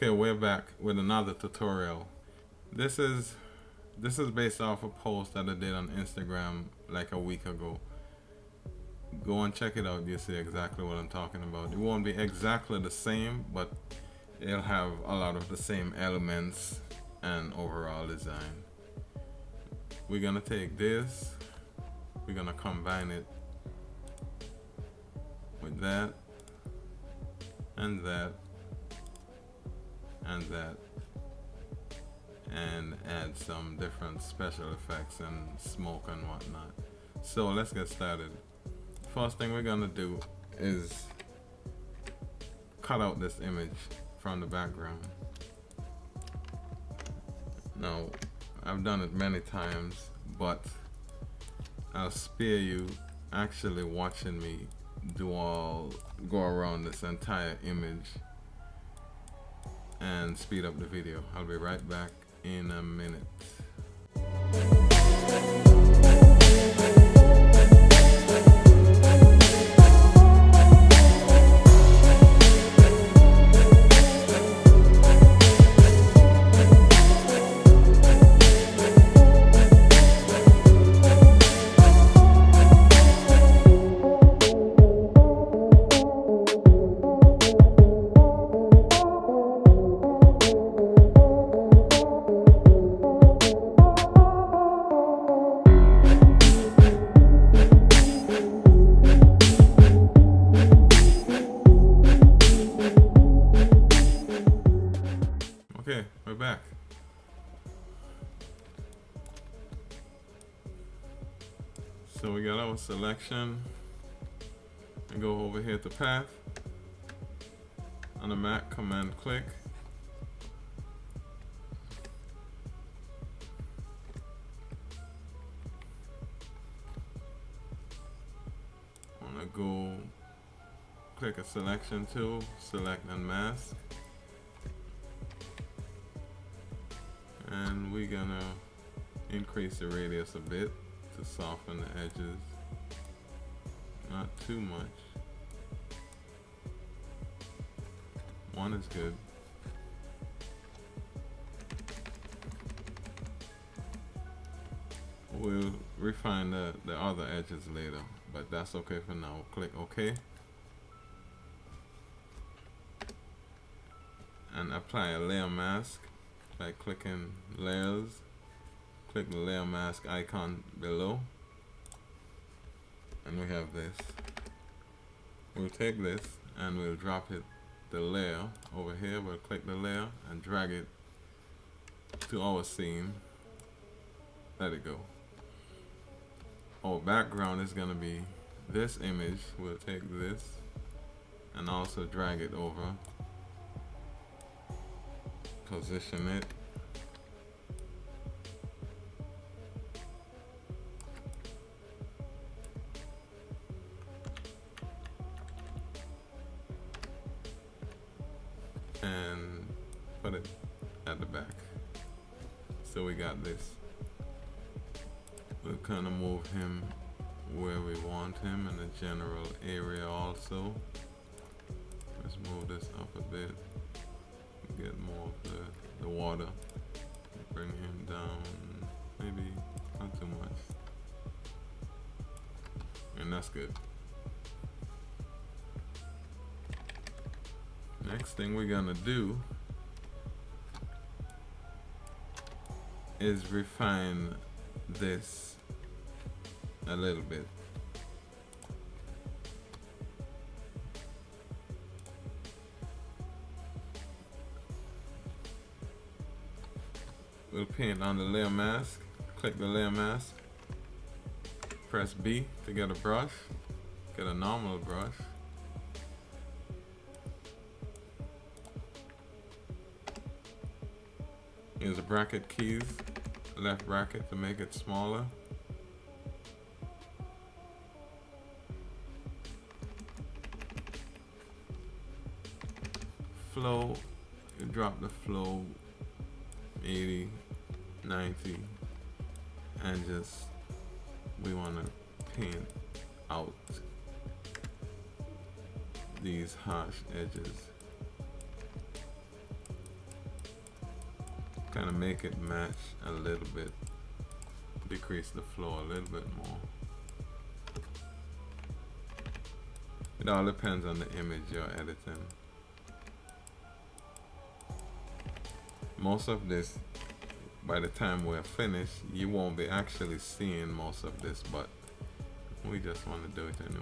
Okay, we're back with another tutorial. This is based off a post that I did on Instagram like a week ago. Go and check it out, you see exactly what I'm talking about. It won't be exactly the same, but it'll have a lot of the same elements and overall design. We're gonna take this, we're gonna combine it with that and that and that, and add some different special effects and smoke and whatnot. So let's get started. First thing we're gonna do is cut out this image from the background. Now, I've done it many times, but I'll spare you actually watching me go around this entire image and speed up the video. I'll be right back in a minute. Okay, we're back. So we got our selection and go over here to path. On the Mac, command click. Wanna go click a selection tool, select and mask. And we're gonna increase the radius a bit to soften the edges, not too much. One is good. We'll refine the other edges later, but that's okay for now. Click OK and apply a layer mask by clicking layers. Click the layer mask icon below, and we have this. We'll take this and we'll drop it, the layer over here. We'll click the layer and drag it to our scene. Let it go. Our background is gonna be this image. We'll take this and also drag it over, position it, and put it at the back. So we got this. We'll kind of move him where we want him in the general area also. Let's move this up a bit, get more of the water, bring him down, maybe not too much, and that's good. Next thing we're gonna do is refine this a little bit. We'll paint on the layer mask. Click the layer mask, press B to get a brush, get a normal brush. Use the bracket keys, left bracket to make it smaller. Flow, you drop the flow 80, 90, and just, we want to paint out these harsh edges. gonna make it match a little bit, decrease the flow a little bit more. It all depends on the image you're editing. Most of this, by the time we're finished, you won't be actually seeing most of this, but we just want to do it anyway.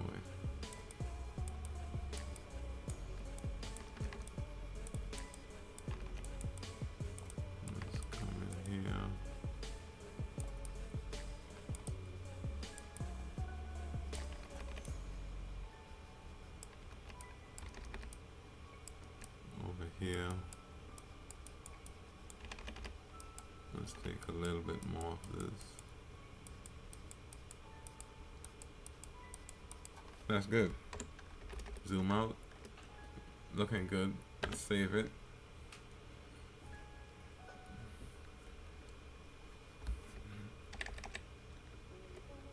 Let's come in here. Over here. Let's take a little bit more of this. That's good. Zoom out. Looking good. Let's save it.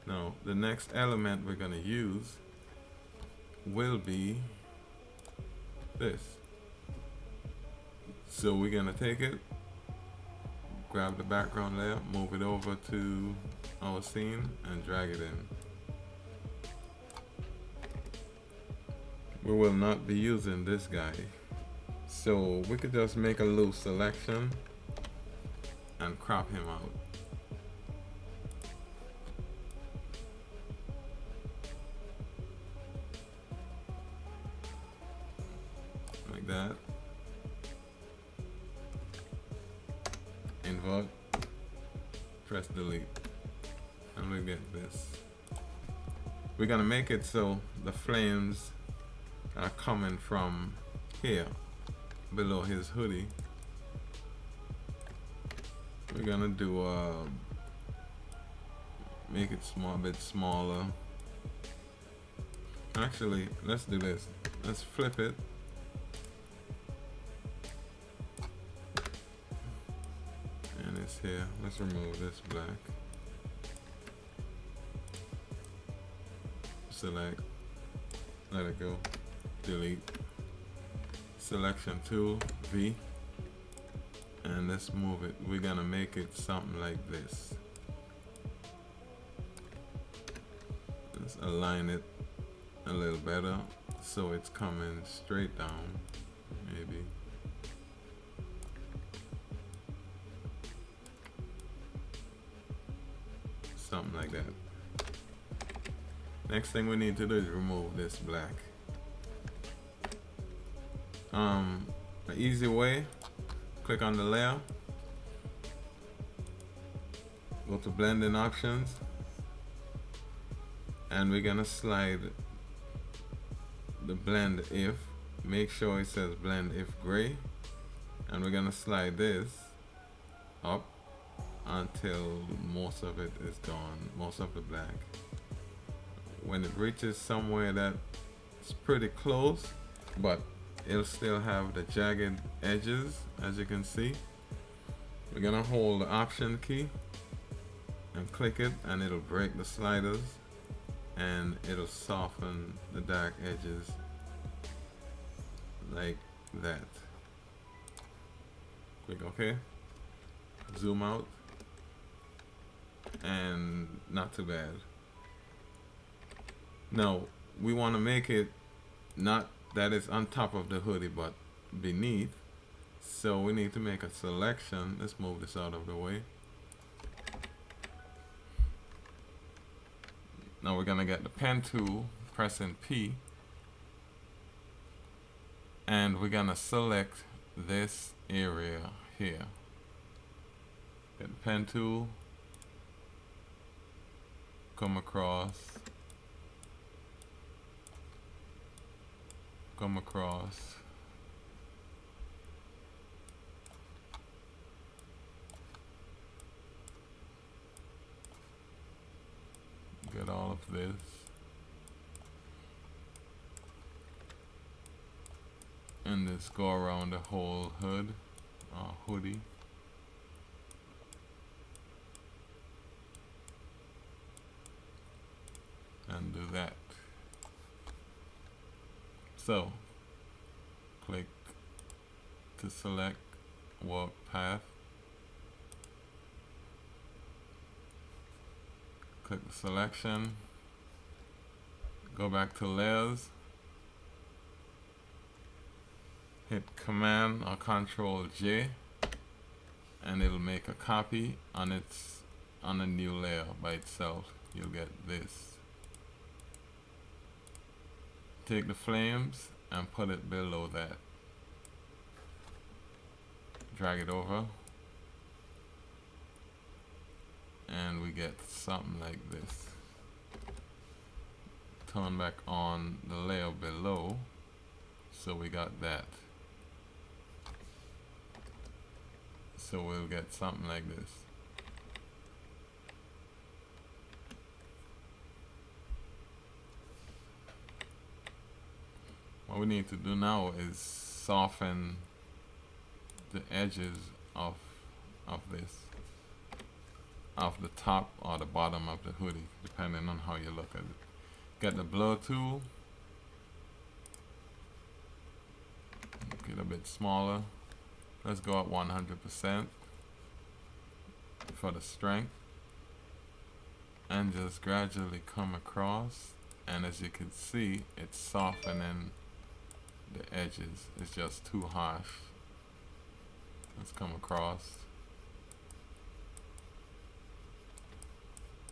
Now, the next element we're going to use will be this. So we're going to take it, grab the background layer, move it over to our scene, and drag it in. We will not be using this guy, so we could just make a loose selection and crop him out. Like that. Invert, press delete, and we get this. We're gonna make it so the flames are coming from here below his hoodie. We're gonna do make it small, a bit smaller. Actually, let's do this. Let's flip it. And it's here. Let's remove this black. Select, let it go. Delete, selection tool, V, and let's move it. We're gonna make it something like this. Let's align it a little better so it's coming straight down, maybe. Something like that. Next thing we need to do is remove this black. An easy way, click on the layer, go to blending options, and we're gonna slide the blend if, make sure it says blend if gray, and we're gonna slide this up until most of it is gone, most of the black. When it reaches somewhere that's pretty close, but it'll still have the jagged edges, as you can see. We're gonna hold the option key and click it, and it'll break the sliders and it'll soften the dark edges like that. Click OK. Zoom out, and not too bad. Now we want to make it not that is on top of the hoodie but beneath, so we need to make a selection. Let's move this out of the way. Now we're gonna get the pen tool, pressing P, and we're gonna select this area here. Get the pen tool, come across, get all of this, and just go around the whole hood, hoodie. And do that. So click to select warp path, click the selection, go back to layers, hit Command or Control J, and it'll make a copy on a new layer by itself. You'll get this. Take the flames and put it below that. Drag it over, and we get something like this. Turn back on the layer below, so we got that. So we'll get something like this. What we need to do now is soften the edges of this, of the top or the bottom of the hoodie, depending on how you look at it. Get the blur tool, make it a bit smaller. Let's go at 100% for the strength, and just gradually come across, and as you can see, it's softening the edges. It's just too harsh. Let's come across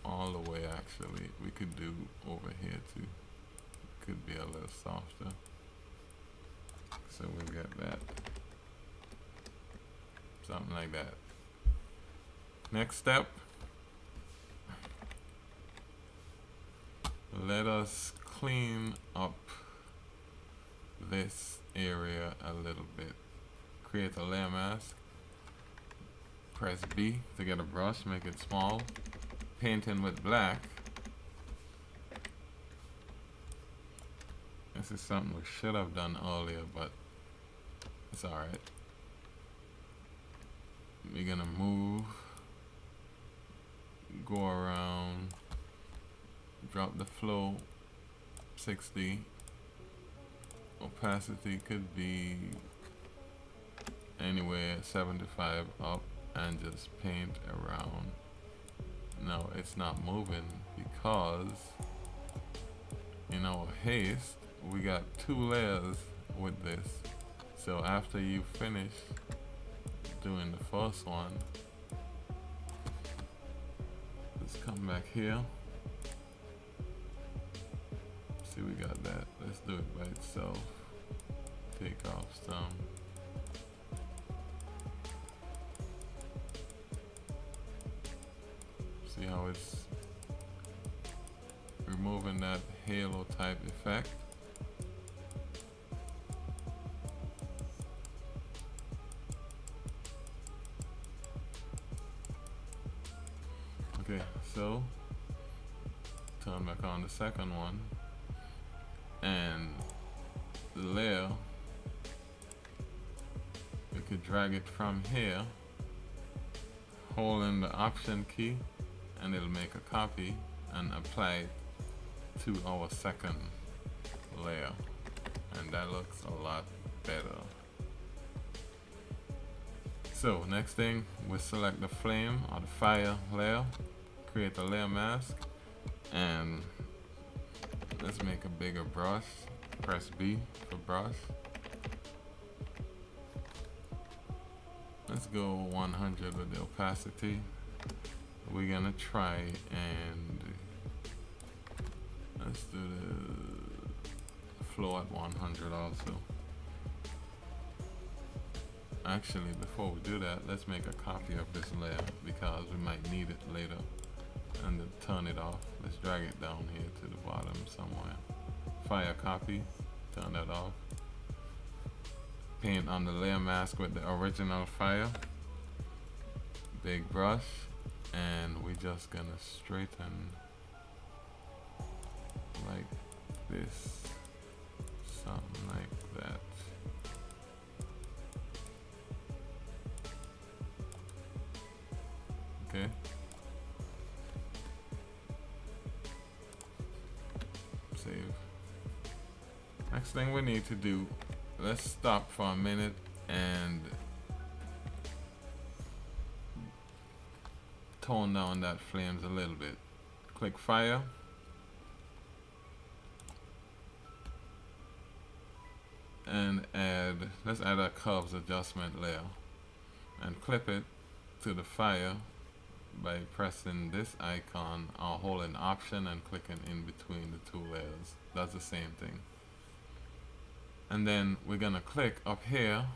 all the way. Actually, we could do over here too. Could be a little softer. So we'll get that. Something like that. Next step, let us clean up this area a little bit. Create a layer mask. Press B to get a brush, make it small. Paint in with black. This is something we should have done earlier, but it's alright. We're gonna move, go around, drop the flow 60. Opacity could be anywhere 75 up, and just paint around. Now it's not moving because in our haste we got 2 layers with this. So after you finish doing the first one, let's come back here. See, we got that. Let's do it by itself. Take off some. See how it's removing that halo type effect. Okay, so turn back on the second one, and the layer, we could drag it from here, holding the Option key, and it'll make a copy and apply it to our second layer, and that looks a lot better. So next thing, we select the flame or the fire layer, create a layer mask, and let's make a bigger brush. Press B for brush. Let's go 100 with the opacity. We're gonna try and let's do the flow at 100 also. Actually, before we do that, let's make a copy of this layer because we might need it later, and then turn it off. Let's drag it down here to the bottom somewhere. Fire copy, turn that off. Paint on the layer mask with the original fire. Big brush, and we're just gonna straighten like this, something like that. Okay. Save. Next thing we need to do, let's stop for a minute and tone down that flames a little bit. click fire, and let's add a curves adjustment layer and clip it to the fire by pressing this icon or holding option and clicking in between the two layers. That's the same thing. And then we're gonna click up here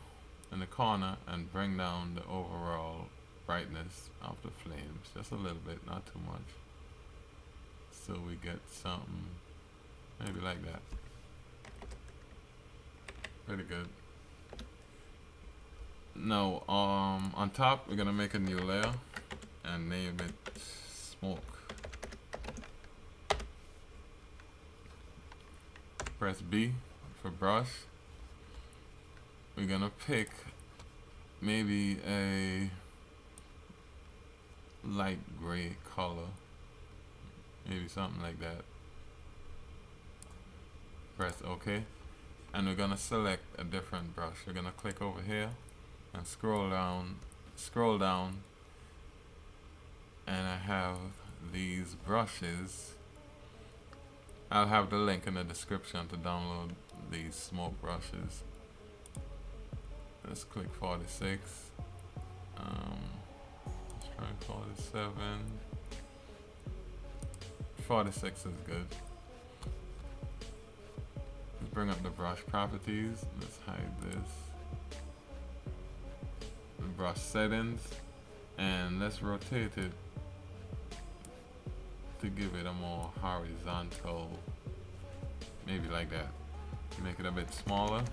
in the corner and bring down the overall brightness of the flames just a little bit, not too much, so we get something maybe like that. Pretty good. Now on top we're gonna make a new layer and name it smoke. Press B for brush. We're gonna pick maybe a light gray color, maybe something like that. Press OK, and we're gonna select a different brush. We're gonna click over here and scroll down, and I have these brushes. I'll have the link in the description to download these smoke brushes. Let's click 46. Let's try 47. 46 is good. Let's bring up the brush properties. Let's hide this. The brush settings, and let's rotate it to give it a more horizontal, maybe like that. Make it a bit smaller.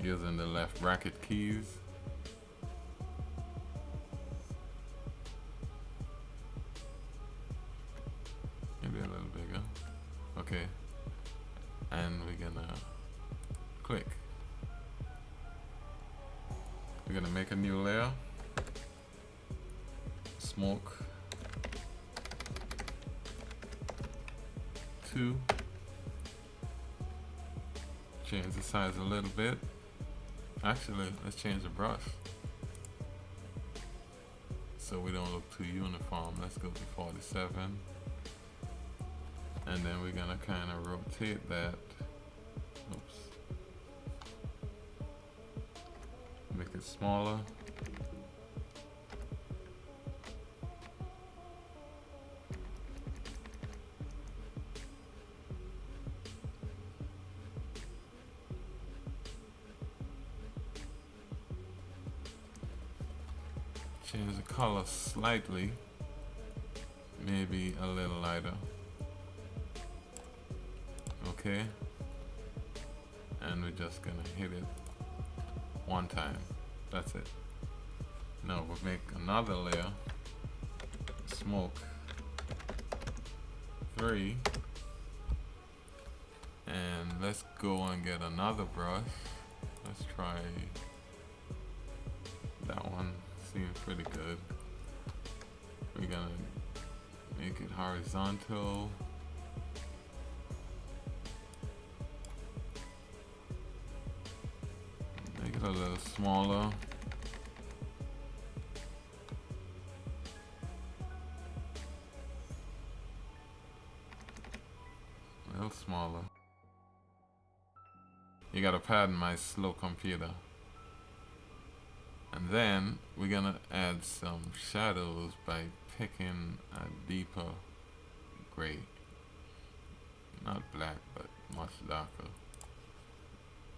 Using the left bracket keys. Maybe a little bigger. Okay. And we're gonna click. We're gonna make a new layer. Smoke 2. Change the size a little bit. Actually, let's change the brush so we don't look too uniform. Let's go to 47, and then we're gonna kind of rotate that. Oops. Make it smaller. Change the color slightly, maybe a little lighter. Okay, and we're just gonna hit it one time. That's it. Now we'll make another layer. Smoke 3, and let's go and get another brush. Let's try that one. Seems pretty good. We're gonna make it horizontal. Make it a little smaller. A little smaller. You gotta pardon my slow computer. And then we're gonna add some shadows by picking a deeper gray. Not black, but much darker.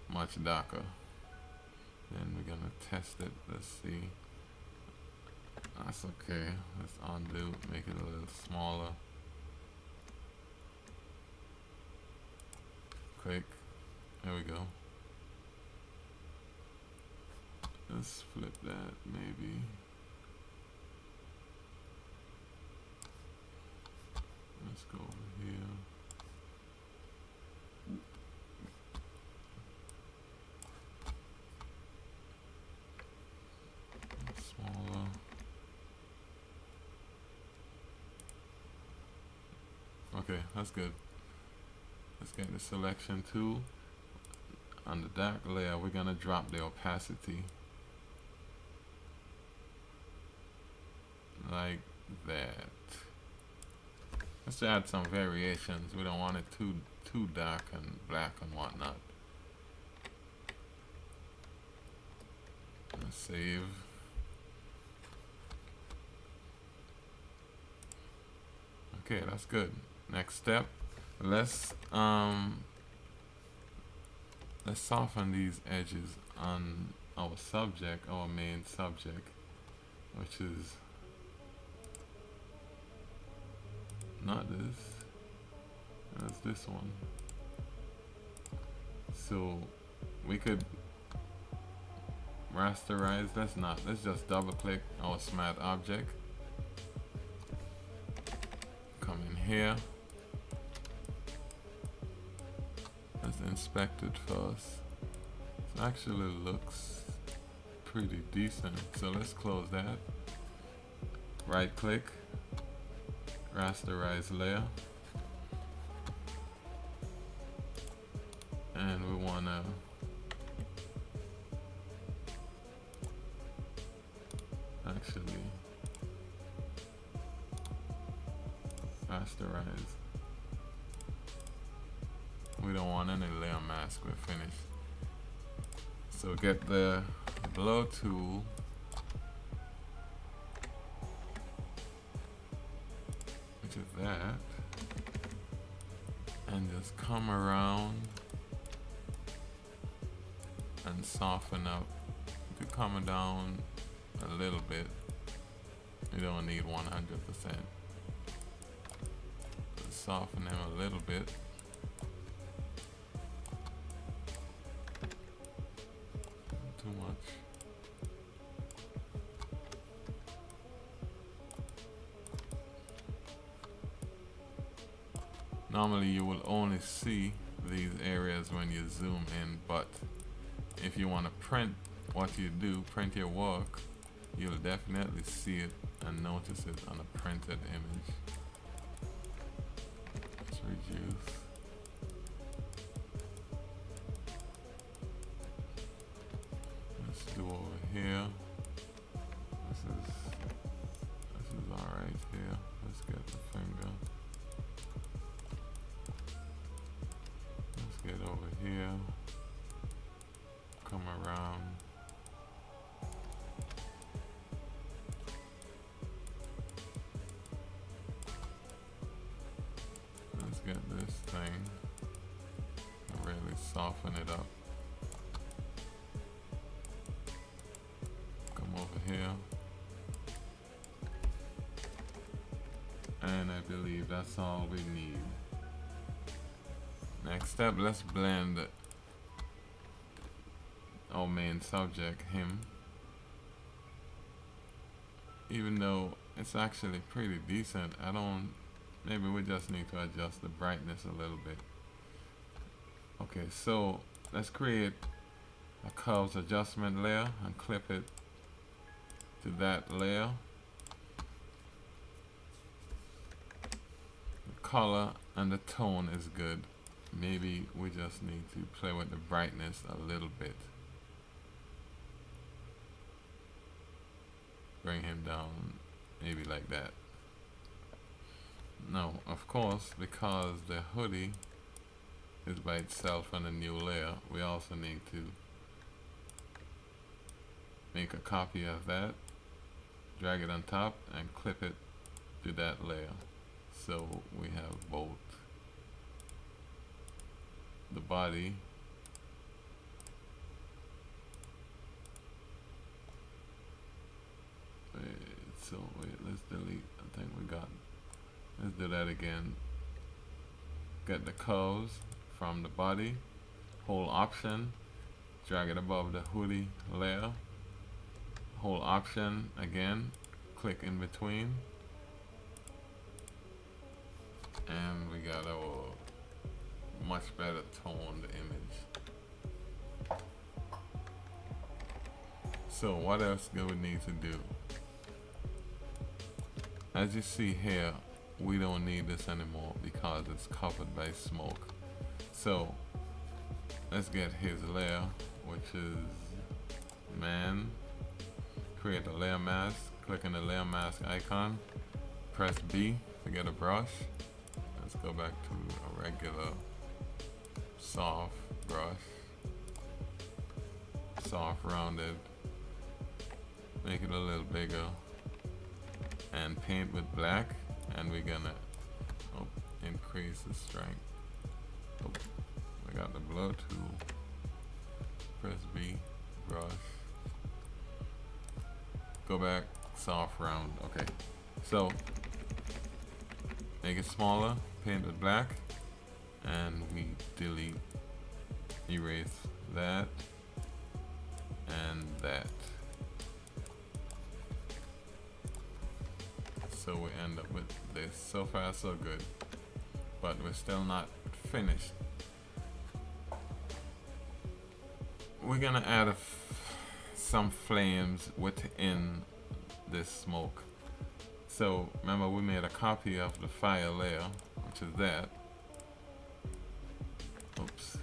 Much darker. Then we're gonna test it. Let's see. That's okay. Let's undo, make it a little smaller. Click. There we go. Let's flip that maybe. Let's go over here. Smaller. Okay, that's good. Let's get the selection tool. On the dark layer, we're gonna drop the opacity like that. Let's add some variations. We don't want it too dark and black and whatnot. Let's save. Okay, that's good. Next step, let's soften these edges on our subject, our main subject, which is not this, it's this one. So we could rasterize. Let's just double click our smart object, come in here, let's inspect it first. It actually looks pretty decent, so let's close that. Right click, rasterize layer, and we want to actually rasterize. We don't want any layer mask, we're finished. So get the blur tool, which is that, and just come around and soften up. You could come down a little bit. You don't need 100%. Soften them a little bit. Too much. Normally you will only see these areas when you zoom in, but if you want to print what you do, print your work, you'll definitely see it and notice it on a printed image. Let's reduce. Let's do over here. This is alright here. Let's get the finger. Let's get over here. Come around. Let's get this thing and really soften it up. Come over here. And I believe that's all we need. Next step, let's blend our main subject, him. Even though it's actually pretty decent, maybe we just need to adjust the brightness a little bit. Okay, so let's create a curves adjustment layer and clip it to that layer. The color and the tone is good. Maybe we just need to play with the brightness a little bit. Bring him down, maybe like that. Now, of course, because the hoodie is by itself on a new layer, we also need to make a copy of that, drag it on top, and clip it to that layer. So we have both the body let's delete. I think we got, let's do that again. Get the curves from the body, hold option, drag it above the hoodie layer, hold option again, click in between, and we got our much better toned image. So what else do we need to do? As you see here, we don't need this anymore because it's covered by smoke. So let's get his layer, which is man. Create a layer mask, click on the layer mask icon, press B to get a brush. Let's go back to a regular soft brush, soft rounded, make it a little bigger, and paint with black, and we're gonna increase the strength. I got the blur tool, press B, brush, go back, soft round. Okay, so make it smaller, paint with black, and we delete, erase that and that. So we end up with this. So far so good, but we're still not finished. We're gonna add some flames within this smoke. So remember, we made a copy of the fire layer, which is that. Oops.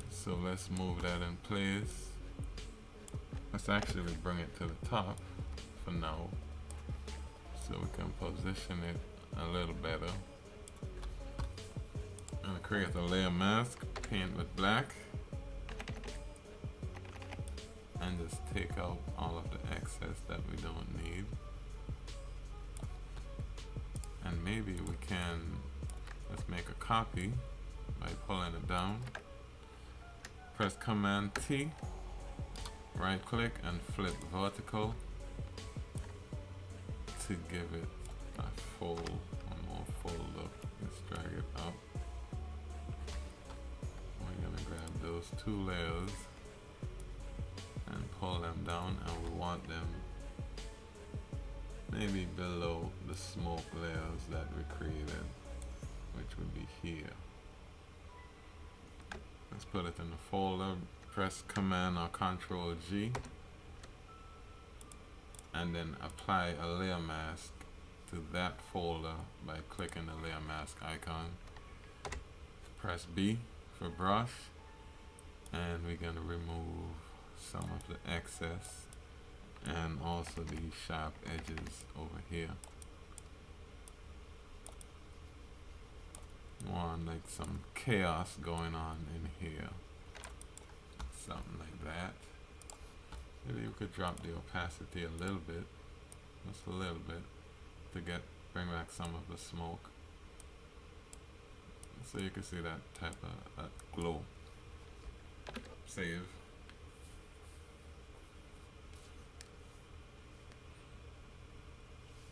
So let's move that in place. Let's actually bring it to the top for now, so we can position it a little better. I'm gonna create a layer mask, paint with black, and just take out all of the excess that we don't need. And maybe we can, let's make a copy by pulling it down. Press Command T, right click and flip vertical to give it a one more full look. Let's drag it up. We're gonna grab those two layers and pull them down, and we want them maybe below the smoke layers that we created, which would be here. Let's put it in the folder, press Command or Control G, and then apply a layer mask to that folder by clicking the layer mask icon. Press B for brush, and we're going to remove some of the excess and also these sharp edges over here. Want like some chaos going on in here, something like that. Maybe we could drop the opacity a little bit, just a little bit, to bring back some of the smoke, so you can see that type of glow. Save.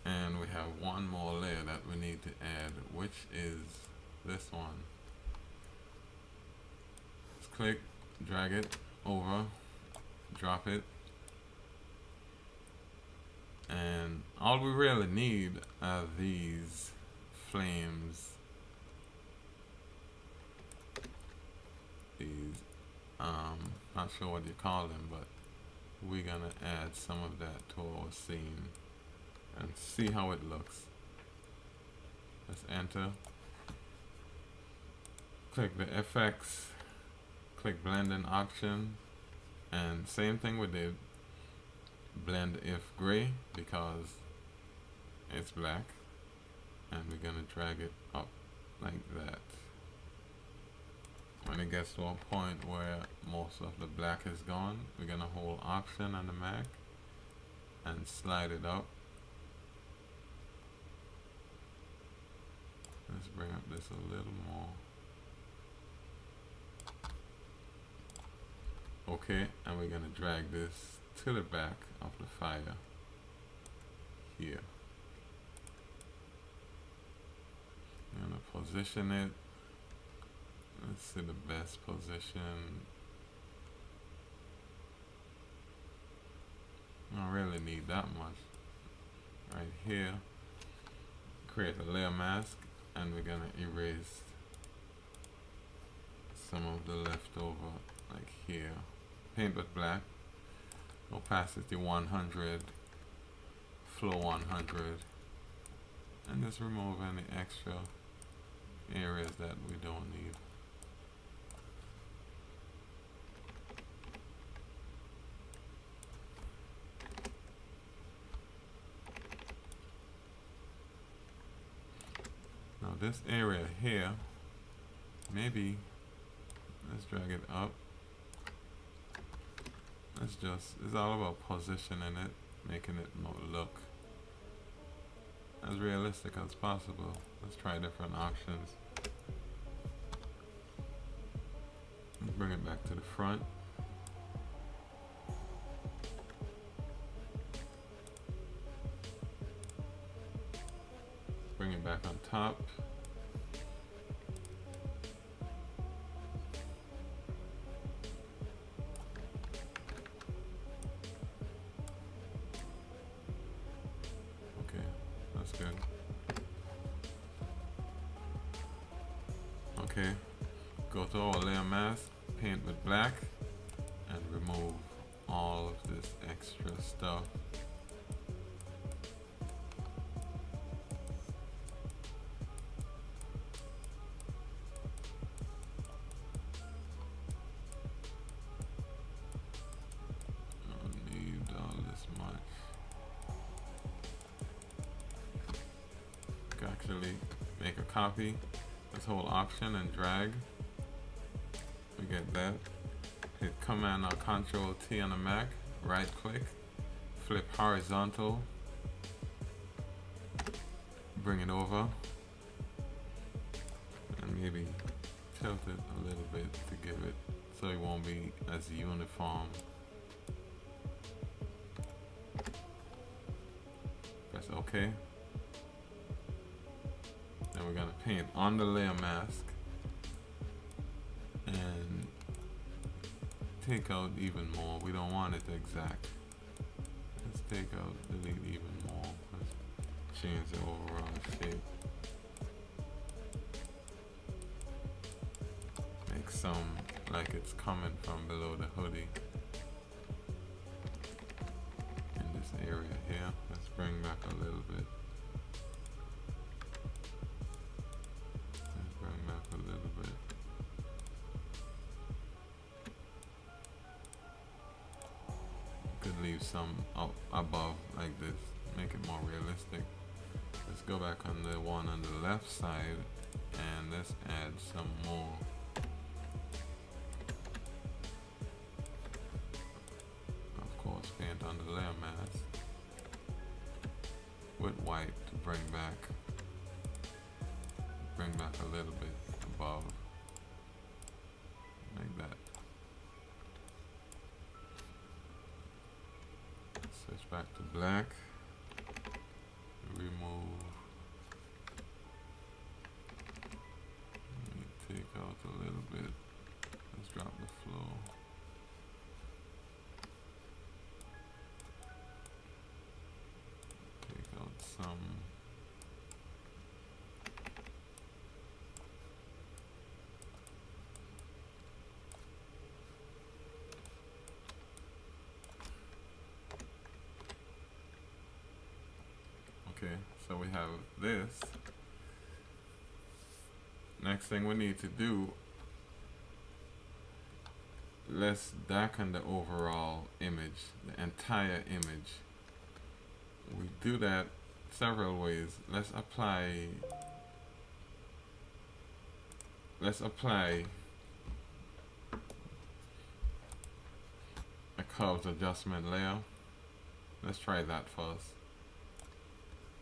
And we have one more layer that we need to add, which is this one. Just click, drag it over, drop it, and all we really need are these flames, these not sure what you call them, but we're gonna add some of that to our scene and see how it looks. Let's enter, click the FX, click blending option, and same thing we did, blend if gray because it's black, and we're gonna drag it up like that. When it gets to a point where most of the black is gone, we're gonna hold Option on the Mac and slide it up. Let's bring up this a little more. Okay, and we're gonna drag this to the back of the fire here. I'm gonna position it. Let's see the best position. I don't really need that much. Right here, create a layer mask, and we're gonna erase some of the leftover, like here. Paint with black, opacity 100, flow 100, and just remove any extra areas that we don't need. this area here, maybe let's drag it up. It's all about positioning it, making it look as realistic as possible. Let's try different options. Bring it back to the front. Bring it back on top. Okay, that's good. Okay, go to our layer mask, paint with black, and remove all of this extra stuff. Don't need all this much. You can actually make a copy, this whole option, and drag. We get that. Hit Command or Control T on the Mac, right click, flip horizontal, bring it over, and maybe tilt it a little bit to give it so it won't be as uniform. Press OK. Then we're gonna paint on the layer mask and take out even more. We don't want it exact. Let's take out, delete even more. Let's change the overall shape. Make some like it's coming from below the hoodie. In this area here, let's bring back a little bit. Let's bring back a little bit. Could leave some up above like this, make it more realistic. Let's go back on the one on the left side and let's add some more. Of course, paint on the layer mask with white to bring back a little bit above, like that. Switch back to black. Remove. Let me take out a little bit. Let's drop the flow. Take out some. Okay, so we have this. Next thing we need to do, let's darken the overall image, the entire image. We do that several ways. Let's apply a curves adjustment layer. Let's try that first.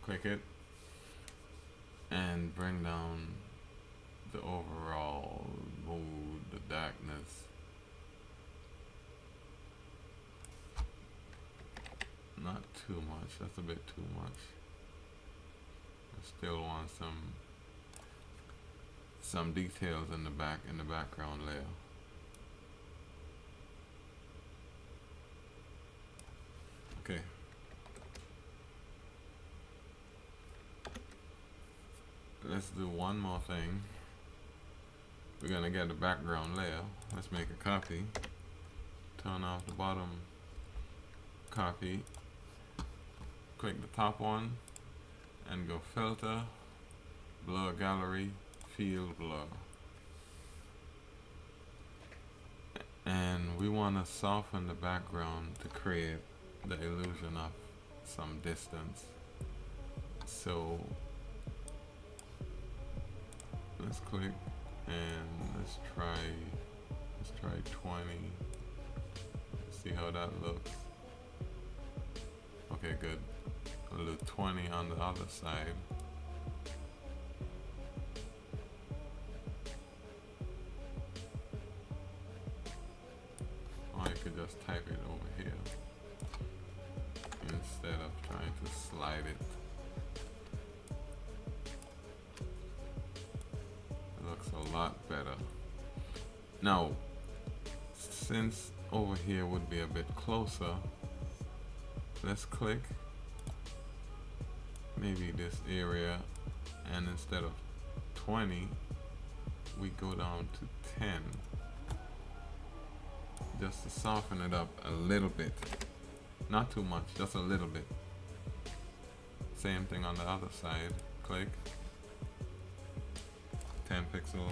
Click it and bring down the overall mood, the darkness. Not too much, that's a bit too much. I still want some details in the background layer. Okay. Let's do one more thing. We're gonna get the background layer. Let's make a copy. Turn off the bottom copy. Click the top one and go filter, blur gallery, field blur. And we want to soften the background to create the illusion of some distance. So let's click and let's try 20. See how that looks. Okay, good. I'll do 20 on the other side. Or you could just type it over here instead of trying to slide it. It looks a lot better. Now, since over here would be a bit closer, let's click maybe this area, and instead of 20 we go down to 10, just to soften it up a little bit, not too much, just a little bit. Same thing on the other side. Click 10 pixels.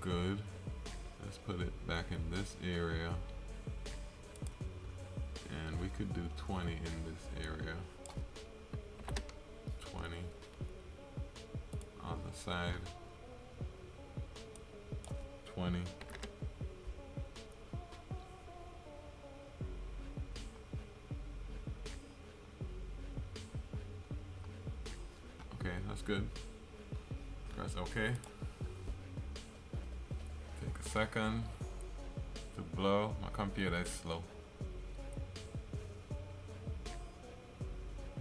Good. Let's put it back in this area, and we could do 20 in this area. 20 on the side. 20. Okay, that's good. Press OK. Take a second to blow. My computer is slow.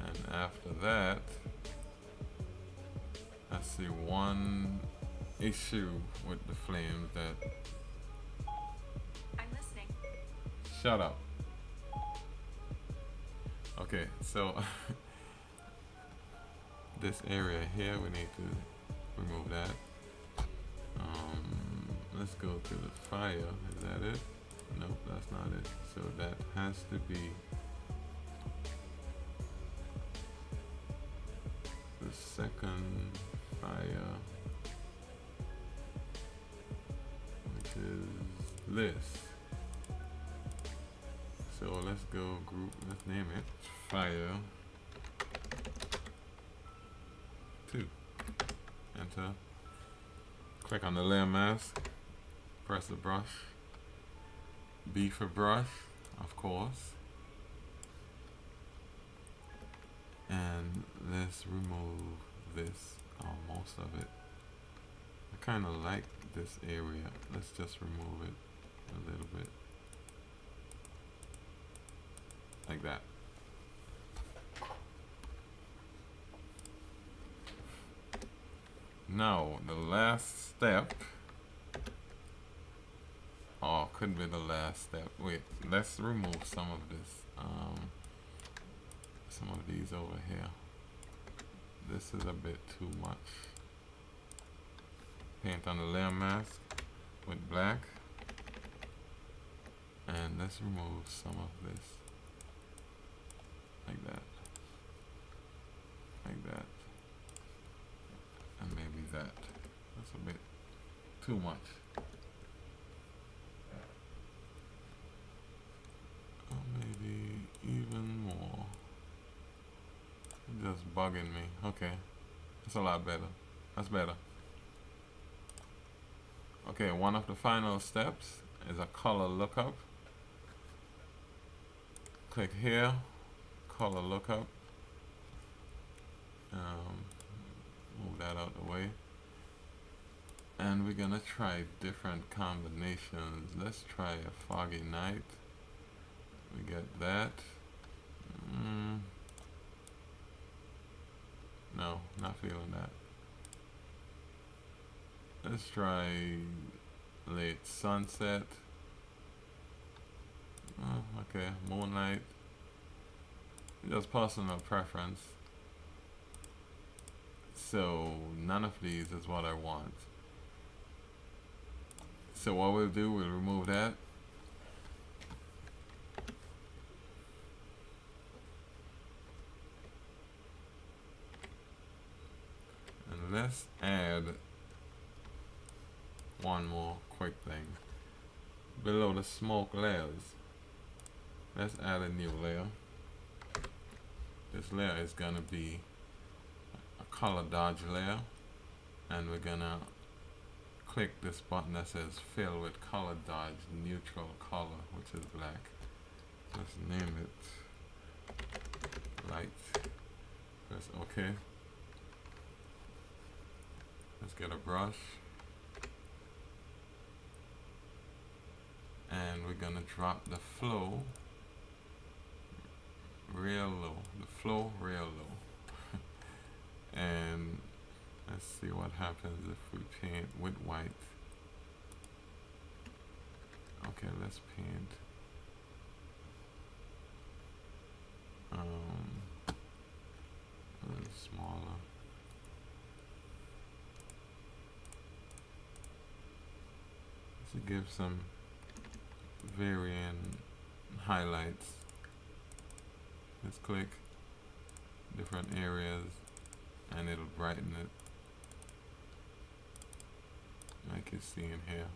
And after that, I see one issue with the flames that... I'm listening. Shut up. Okay, so this area here, we need to remove that. Let's go to the fire. Is that it? Nope, that's not it. So that has to be the second fire, which is this. So let's go group, let's name it fire 2. Enter. Click on the layer mask. Press the brush. B for brush, of course. And let's remove this, most of it. I kind of like this area. Let's just remove it a little bit. Like that. Now, the last step. Oh, couldn't be the last step. Wait, let's remove some of this. Some of these over here. This is a bit too much. Paint on the layer mask with black. And let's remove some of this. Like that. Like that. And maybe that. That's a bit too much. Or maybe even more. Just bugging me. Okay. That's a lot better. That's better. Okay, one of the final steps is a color lookup. Click here, color lookup. Move that out the way. And we're gonna try different combinations. Let's try a foggy night. We get that. No, not feeling that. Let's try late sunset. Okay, moonlight. Just personal preference. So none of these is what I want. So what we'll do, we'll remove that. And let's add one more quick thing. Below the smoke layers, let's add a new layer. this layer is gonna be a color dodge layer, and we're gonna click this button that says fill with color dodge neutral color, which is black. Let's name it light. Press OK. Let's get a brush, and we're gonna drop the flow real low. The flow real low. And let's see what happens if we paint with white. Okay, let's paint a little smaller. To give some varying highlights. Let's click different areas and it'll brighten it, like you see in here.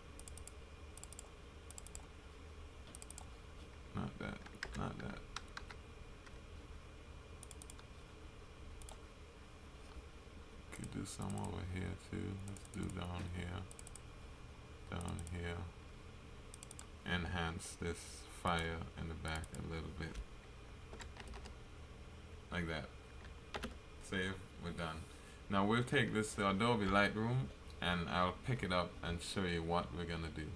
Not that, not that. Could do some over here too. Let's do down here, down here. Enhance this fire in the back a little bit. Like that. Save, we're done. Now we'll take this to Adobe Lightroom and I'll pick it up and show you what we're gonna do.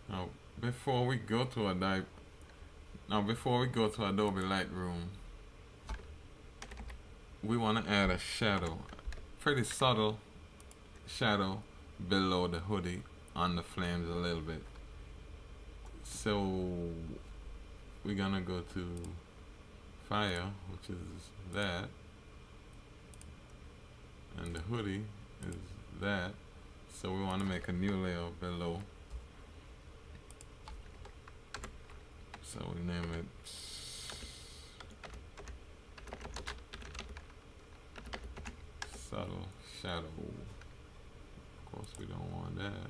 Now, before we go to Adobe Lightroom, we want to add a shadow, pretty subtle shadow below the hoodie on the flames a little bit. So we're gonna go to fire, which is that, and the hoodie is that. So we want to make a new layer below. So we name it subtle shadow. Of course we don't want that.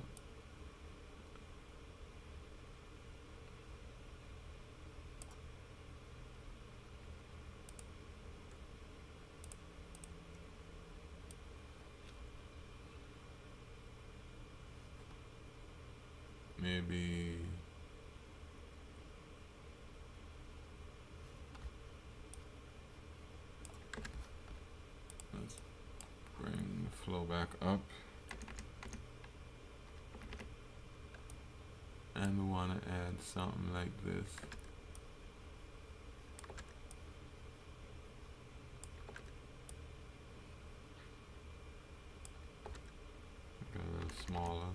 Maybe let's bring the flow back up, and we want to add something like this. Make it a little smaller.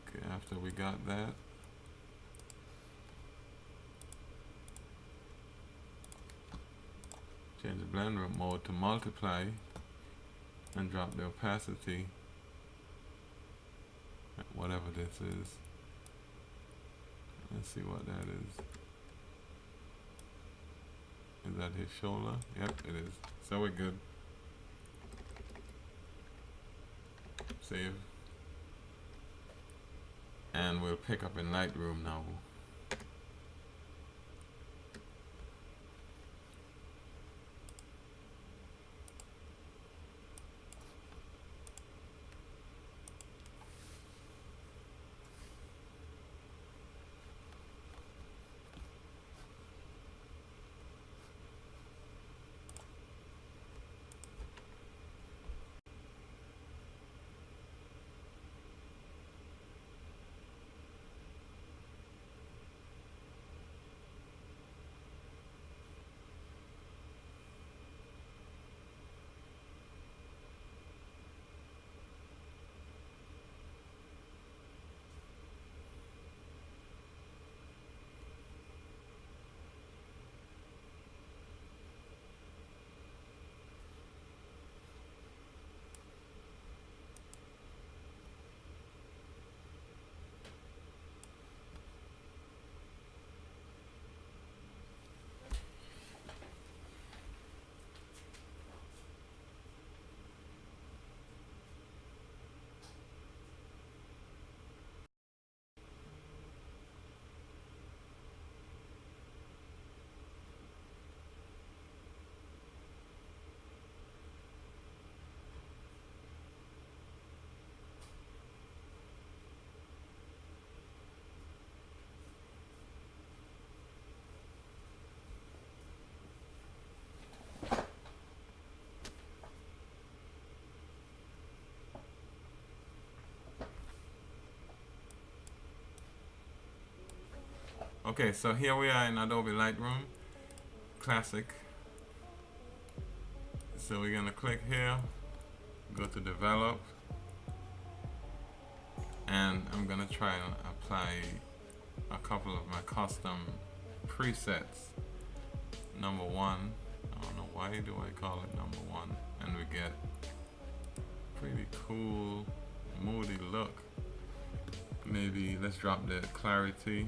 Okay, after we got that, change the blend mode to multiply and drop the opacity at whatever this is. Let's see what that is. Is that his shoulder? Yep, it is. So we're good. Save. And we'll pick up in Lightroom now. Okay, so here we are in Adobe Lightroom Classic. So we're gonna click here, go to develop, and I'm gonna try and apply a couple of my custom presets. Number one, I don't know why do I call it number one, and we get pretty cool moody look. Maybe let's drop the clarity.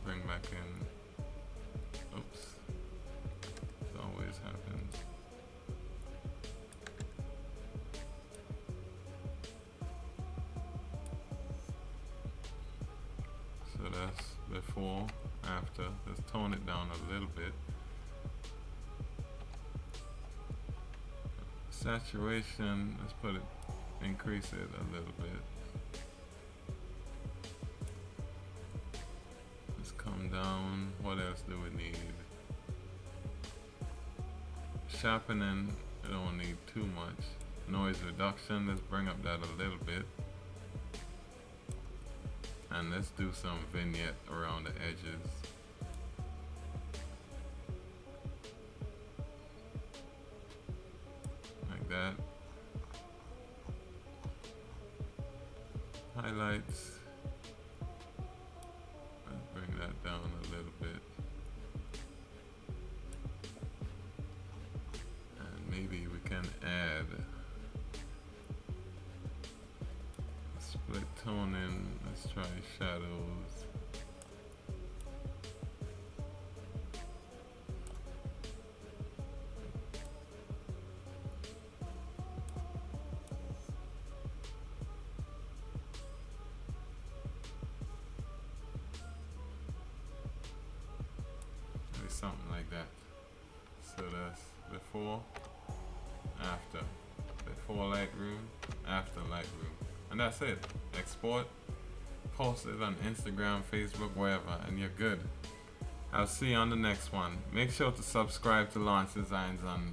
Bring back in, oops, it always happens. So that's before, after. Let's tone it down a little bit. Saturation, let's put it, increase it a little bit. Let's come down. What else do we need? Sharpening, we don't need too much. Noise reduction, let's bring up that a little bit. And let's do some vignette around the edges. Like that. Highlights. Let's bring that down a little bit. And maybe we can add split toning. Let's try shadows. Maybe something like that. So that's before, after. Before Lightroom, after Lightroom. And that's it. Export, post it on Instagram, Facebook, wherever, and you're good. I'll see you on the next one. Make sure to subscribe to Launch Designs on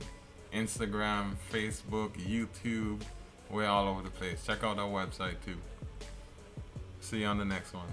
Instagram, Facebook, YouTube. We're all over the place. Check out our website too. See you on the next one.